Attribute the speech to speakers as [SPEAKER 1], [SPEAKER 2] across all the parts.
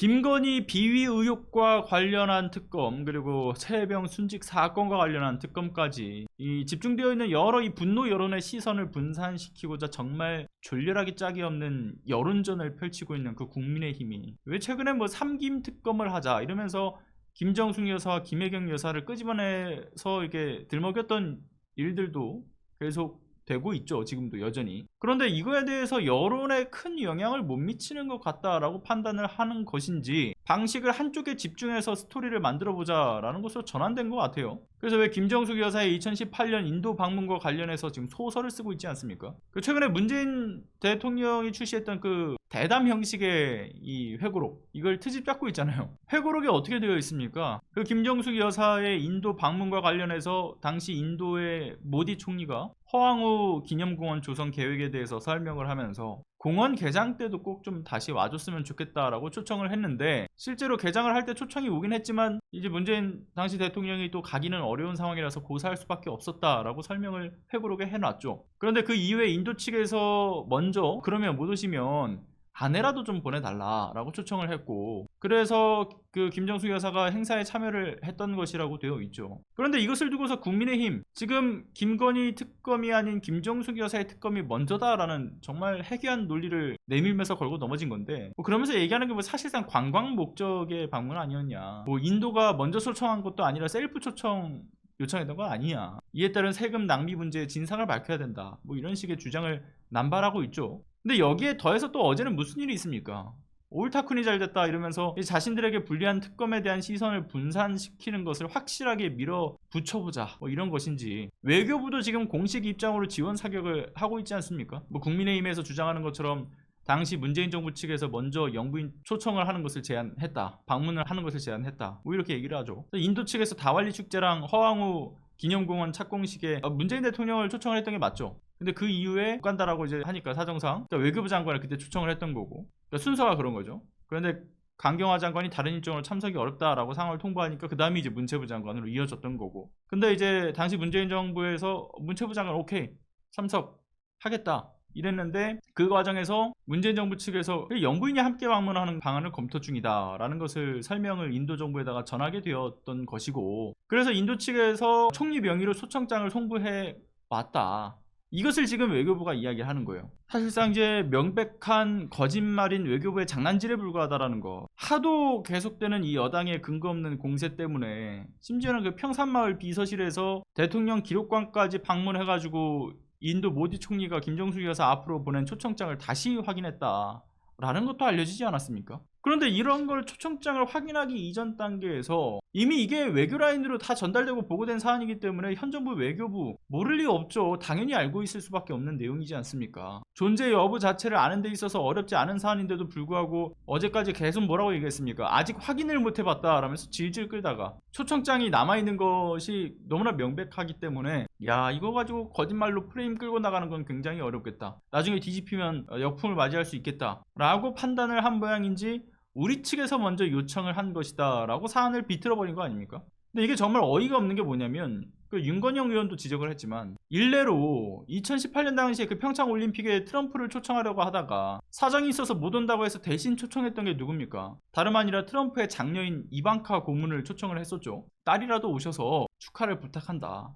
[SPEAKER 1] 김건희 비위 의혹과 관련한 특검, 그리고 최혜병 순직 사건과 관련한 특검까지 이 집중되어 있는 여러 이 분노 여론의 시선을 분산시키고자 정말 졸렬하기 짝이 없는 여론전을 펼치고 있는 그 국민의힘이 왜 최근에 뭐 삼김 특검을 하자 이러면서 김정숙 여사와 김혜경 여사를 끄집어내서 이게 들먹였던 일들도 계속 되고 있죠. 지금도 여전히. 그런데 이거에 대해서 여론에 큰 영향을 못 미치는 것 같다라고 판단을 하는 것인지 방식을 한쪽에 집중해서 스토리를 만들어보자 라는 것으로 전환된 것 같아요. 그래서 왜 김정숙 여사의 2018년 인도 방문과 관련해서 지금 소설을 쓰고 있지 않습니까? 최근에 문재인 대통령이 출시했던 그 대담 형식의 이 회고록, 이걸 트집 잡고 있잖아요. 회고록이 어떻게 되어 있습니까? 그 김정숙 여사의 인도 방문과 관련해서 당시 인도의 모디 총리가 허황우 기념공원 조성 계획에 대해서 설명을 하면서 공원 개장 때도 꼭 좀 다시 와줬으면 좋겠다라고 초청을 했는데, 실제로 개장을 할 때 초청이 오긴 했지만 이제 문재인 당시 대통령이 또 가기는 어려운 상황이라서 고사할 수밖에 없었다라고 설명을 회고록에 해놨죠. 그런데 그 이후에 인도 측에서 먼저 그러면 못 오시면 아내라도 좀 보내달라라고 초청을 했고, 그래서 그 김정숙 여사가 행사에 참여를 했던 것이라고 되어 있죠. 그런데 이것을 두고서 국민의힘, 지금 김건희 특검이 아닌 김정숙 여사의 특검이 먼저다라는 정말 해괴한 논리를 내밀면서 걸고 넘어진 건데, 그러면서 얘기하는 게 뭐 사실상 관광 목적의 방문 아니었냐, 뭐 인도가 먼저 초청한 것도 아니라 셀프 초청 요청했던 거 아니냐, 이에 따른 세금 낭비 문제의 진상을 밝혀야 된다, 뭐 이런 식의 주장을 남발하고 있죠. 근데 여기에 더해서 또 어제는 무슨 일이 있습니까? 옳다쿤이 잘 됐다 이러면서 자신들에게 불리한 특검에 대한 시선을 분산시키는 것을 확실하게 밀어붙여보자, 뭐 이런 것인지, 외교부도 지금 공식 입장으로 지원 사격을 하고 있지 않습니까? 뭐 국민의힘에서 주장하는 것처럼 당시 문재인 정부 측에서 먼저 영부인 초청을 하는 것을 제안했다, 방문을 하는 것을 제안했다, 뭐 이렇게 얘기를 하죠. 인도 측에서 다왈리 축제랑 허황우 기념공원 착공식에 문재인 대통령을 초청을 했던 게 맞죠. 근데 그 이후에 못 간다라고 이제 하니까 사정상, 그러니까 외교부 장관을 그때 초청을 했던 거고, 그러니까 순서가 그런 거죠. 그런데 강경화 장관이 다른 일정으로 참석이 어렵다라고 상황을 통보하니까 그 다음이 이제 문체부 장관으로 이어졌던 거고, 근데 이제 당시 문재인 정부에서 문체부 장관 오케이 참석하겠다 이랬는데, 그 과정에서 문재인 정부 측에서 영부인이 함께 방문하는 방안을 검토 중이다 라는 것을 설명을 인도 정부에다가 전하게 되었던 것이고, 그래서 인도 측에서 총리 명의로 초청장을 송부해 왔다, 이것을 지금 외교부가 이야기하는 거예요. 사실상 이제 명백한 거짓말인 외교부의 장난질에 불과하다라는 거. 하도 계속되는 이 여당의 근거 없는 공세 때문에 심지어는 그 평산마을 비서실에서 대통령 기록관까지 방문해가지고 인도 모디 총리가 김정숙 여사 앞으로 보낸 초청장을 다시 확인했다 라는 것도 알려지지 않았습니까? 그런데 이런 걸 초청장을 확인하기 이전 단계에서 이미 이게 외교 라인으로 다 전달되고 보고된 사안이기 때문에 현 정부 외교부 모를 리 없죠. 당연히 알고 있을 수밖에 없는 내용이지 않습니까? 존재 여부 자체를 아는 데 있어서 어렵지 않은 사안인데도 불구하고 어제까지 계속 뭐라고 얘기했습니까? 아직 확인을 못 해봤다 라면서 질질 끌다가 초청장이 남아있는 것이 너무나 명백하기 때문에 야, 이거 가지고 거짓말로 프레임 끌고 나가는 건 굉장히 어렵겠다, 나중에 뒤집히면 역풍을 맞이할 수 있겠다 라고 판단을 한 모양인지 우리 측에서 먼저 요청을 한 것이다 라고 사안을 비틀어버린 거 아닙니까? 근데 이게 정말 어이가 없는 게 뭐냐면, 그 윤건영 의원도 지적을 했지만 일례로 2018년 당시에 그 평창올림픽에 트럼프를 초청하려고 하다가 사정이 있어서 못 온다고 해서 대신 초청했던 게 누굽니까? 다름 아니라 트럼프의 장녀인 이방카 고문을 초청을 했었죠. 딸이라도 오셔서 축하를 부탁한다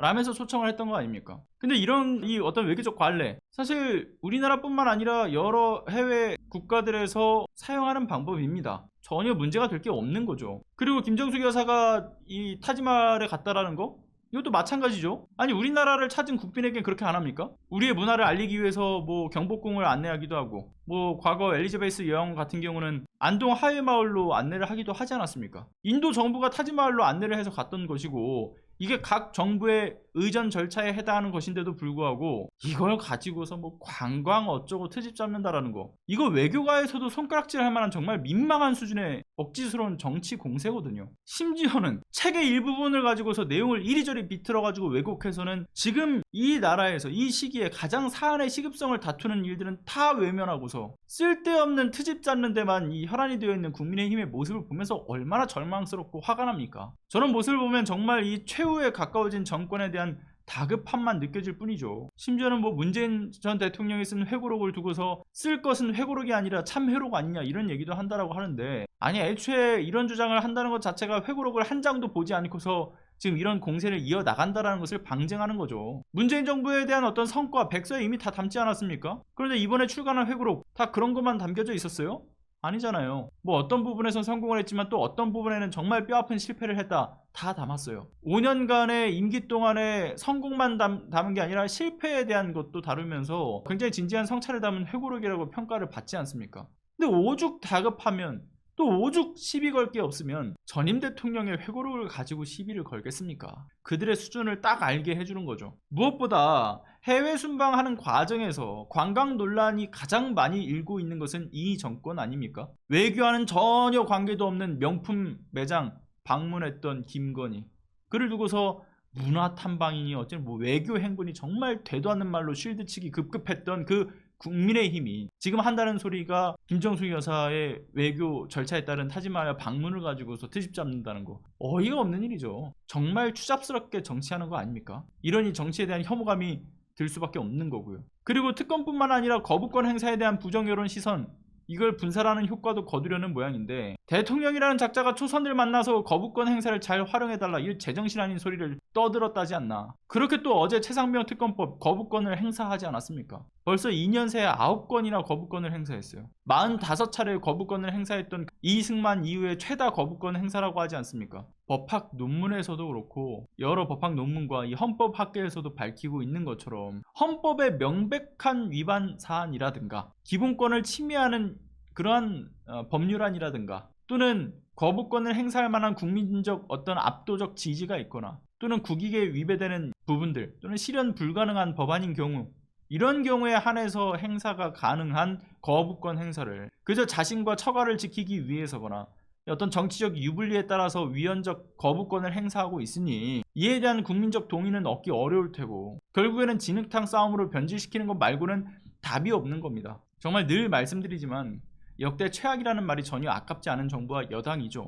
[SPEAKER 1] 라면서 초청을 했던 거 아닙니까? 근데 이런 이 어떤 외교적 관례, 사실 우리나라뿐만 아니라 여러 해외 국가들에서 사용하는 방법입니다. 전혀 문제가 될 게 없는 거죠. 그리고 김정숙 여사가 이 타지말에 갔다라는 거, 이것도 마찬가지죠. 아니, 우리나라를 찾은 국빈에겐 그렇게 안 합니까? 우리의 문화를 알리기 위해서 뭐 경복궁을 안내하기도 하고, 뭐 과거 엘리자베스 여왕 같은 경우는 안동 하회마을로 안내를 하기도 하지 않았습니까? 인도 정부가 타지마을로 안내를 해서 갔던 것이고, 이게 각 정부의 의전 절차에 해당하는 것인데도 불구하고 이걸 가지고서 뭐 관광 어쩌고 트집 잡는다라는 거, 이거 외교가에서도 손가락질 할 만한 정말 민망한 수준의 억지스러운 정치 공세거든요. 심지어는 책의 일부분을 가지고서 내용을 이리저리 비틀어가지고 왜곡해서는 지금 이 나라에서 이 시기에 가장 사안의 시급성을 다투는 일들은 다 외면하고서 쓸데없는 트집 잡는 데만 이 혈안이 되어 있는 국민의힘의 모습을 보면서 얼마나 절망스럽고 화가 납니까? 저런 모습을 보면 정말 이 최후에 가까워진 정권에 대한 다급함만 느껴질 뿐이죠. 심지어는 뭐 문재인 전 대통령이 쓴 회고록을 두고서 쓸 것은 회고록이 아니라 참 회록 아니냐 이런 얘기도 한다라고 하는데, 아니 애초에 이런 주장을 한다는 것 자체가 회고록을 한 장도 보지 않고서 지금 이런 공세를 이어나간다라는 것을 방증하는 거죠. 문재인 정부에 대한 어떤 성과, 백서에 이미 다 담지 않았습니까? 그런데 이번에 출간한 회고록 다 그런 것만 담겨져 있었어요? 아니잖아요. 뭐 어떤 부분에선 성공을 했지만 또 어떤 부분에는 정말 뼈아픈 실패를 했다, 다 담았어요. 5년간의 임기 동안에 성공만 담은 게 아니라 실패에 대한 것도 다루면서 굉장히 진지한 성찰을 담은 회고록이라고 평가를 받지 않습니까? 근데 오죽 다급하면, 또 오죽 시비 걸 게 없으면 전임 대통령의 회고록을 가지고 시비를 걸겠습니까? 그들의 수준을 딱 알게 해주는 거죠. 무엇보다 해외 순방하는 과정에서 관광 논란이 가장 많이 일고 있는 것은 이 정권 아닙니까? 외교와는 전혀 관계도 없는 명품 매장 방문했던 김건희, 그를 두고서 문화 탐방이니 어쨌든 뭐 외교 행군이 정말 되도 않는 말로 쉴드치기 급급했던 그 국민의힘이 지금 한다는 소리가 김정숙 여사의 외교 절차에 따른 타지마야 방문을 가지고서 트집 잡는다는 거, 어이가 없는 일이죠. 정말 추잡스럽게 정치하는 거 아닙니까? 이러니 정치에 대한 혐오감이 들 수밖에 없는 거고요. 그리고 특검뿐만 아니라 거부권 행사에 대한 부정여론 시선, 이걸 분산하는 효과도 거두려는 모양인데, 대통령이라는 작자가 초선들 만나서 거부권 행사를 잘 활용해달라 이 제정신 아닌 소리를 떠들었다지 않나. 그렇게 또 어제 최상병 특검법 거부권을 행사하지 않았습니까? 벌써 2년 새에 9건이나 거부권을 행사했어요. 45차례 거부권을 행사했던 이승만 이후에 최다 거부권 행사라고 하지 않습니까? 법학 논문에서도 그렇고 여러 법학 논문과 이 헌법학계에서도 밝히고 있는 것처럼 헌법의 명백한 위반 사안이라든가 기본권을 침해하는 그러한 법률안이라든가, 또는 거부권을 행사할 만한 국민적 어떤 압도적 지지가 있거나, 또는 국익에 위배되는 부분들, 또는 실현 불가능한 법안인 경우, 이런 경우에 한해서 행사가 가능한 거부권 행사를 그저 자신과 처가를 지키기 위해서거나 어떤 정치적 유불리에 따라서 위헌적 거부권을 행사하고 있으니 이에 대한 국민적 동의는 얻기 어려울 테고, 결국에는 진흙탕 싸움으로 변질시키는 것 말고는 답이 없는 겁니다. 정말 늘 말씀드리지만 역대 최악이라는 말이 전혀 아깝지 않은 정부와 여당이죠.